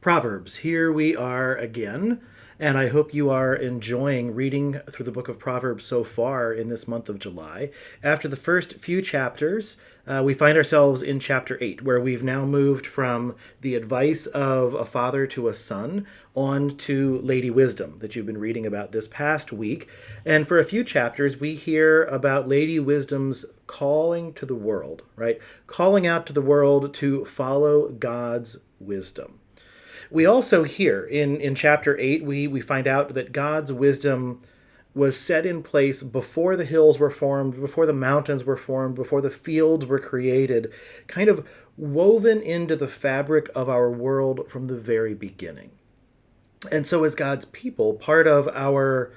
Proverbs, here we are again, and I hope you are enjoying reading through the book of Proverbs so far in this month of July. After the first few chapters, we find ourselves in chapter 8, where we've now moved from the advice of a father to a son on to Lady Wisdom that you've been reading about this past week. And for a few chapters, we hear about Lady Wisdom's calling to the world, right? Calling out to the world to follow God's wisdom. We also hear in chapter 8, we find out that God's wisdom was set in place before the hills were formed, before the mountains were formed, before the fields were created, kind of woven into the fabric of our world from the very beginning. And so as God's people, part of our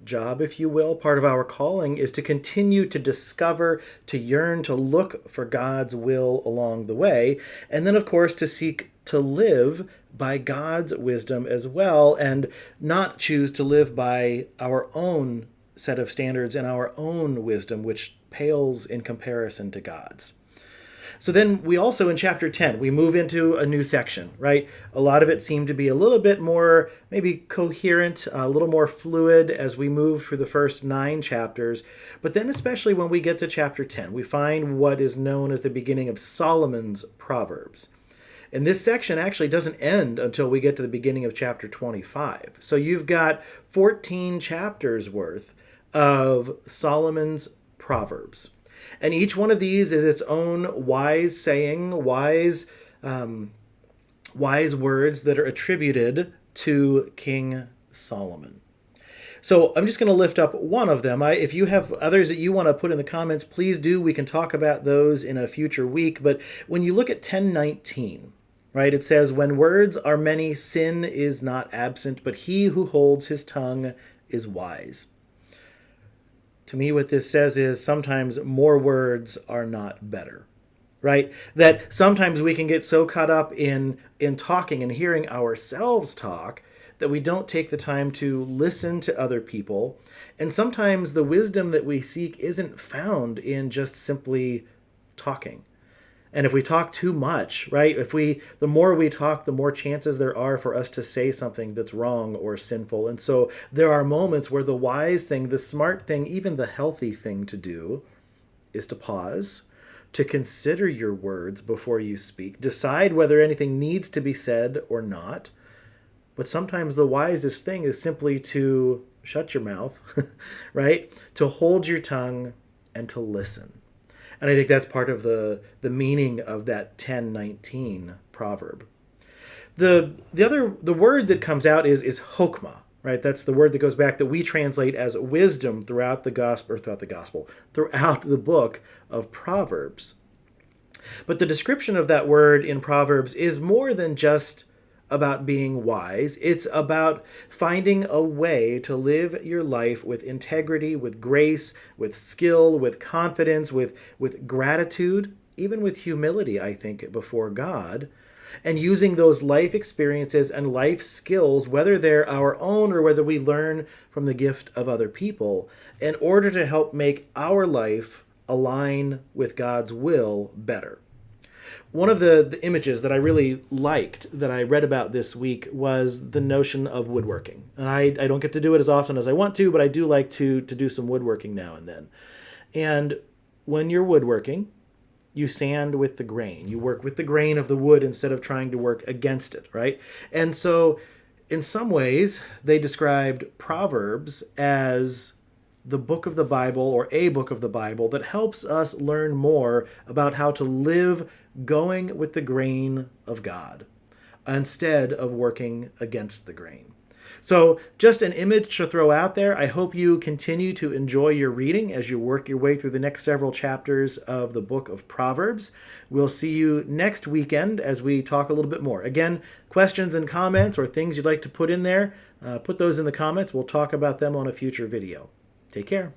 job, if you will, part of our calling is to continue to discover, to yearn, to look for God's will along the way, and then, of course, to seek to live by God's wisdom as well, and not choose to live by our own set of standards and our own wisdom, which pales in comparison to God's. So then we also, in chapter 10, we move into a new section, right? A lot of it seemed to be a little bit more maybe coherent, a little more fluid as we move through the first 9 chapters. But then especially when we get to chapter 10, we find what is known as the beginning of Solomon's Proverbs. And this section actually doesn't end until we get to the beginning of chapter 25. So you've got 14 chapters worth of Solomon's Proverbs. And each one of these is its own wise saying, wise words that are attributed to King Solomon. So I'm just going to lift up one of them. If you have others that you want to put in the comments, please do. We can talk about those in a future week. But when you look at 10:19, right, it says, "When words are many, sin is not absent, but he who holds his tongue is wise." To me, what this says is sometimes more words are not better, right? That sometimes we can get so caught up in talking and hearing ourselves talk that we don't take the time to listen to other people. And sometimes the wisdom that we seek isn't found in just simply talking. And if we talk too much, right? The more we talk, the more chances there are for us to say something that's wrong or sinful. And so there are moments where the wise thing, the smart thing, even the healthy thing to do is to pause, to consider your words before you speak, decide whether anything needs to be said or not. But sometimes the wisest thing is simply to shut your mouth, right? To hold your tongue and to listen. And I think that's part of the meaning of that 10:19 proverb. The word that comes out is hokmah, right? That's the word that goes back that we translate as wisdom throughout the book of Proverbs. But the description of that word in Proverbs is more than just about being wise. It's about finding a way to live your life with integrity, with grace, with skill, with confidence, with gratitude, even with humility, I think, before God, and using those life experiences and life skills, whether they're our own or whether we learn from the gift of other people, in order to help make our life align with God's will better. One of the images that I really liked that I read about this week was the notion of woodworking. And I don't get to do it as often as I want to, but I do like to do some woodworking now and then. And when you're woodworking, you sand with the grain. You work with the grain of the wood instead of trying to work against it, right? And so in some ways, they described Proverbs as the book of the Bible, or a book of the Bible, that helps us learn more about how to live going with the grain of God instead of working against the grain. So just an image to throw out there. I hope you continue to enjoy your reading as you work your way through the next several chapters of the book of Proverbs. We'll see you next weekend as we talk a little bit more. Again, questions and comments or things you'd like to put in there, put those in the comments. We'll talk about them on a future video. Take care.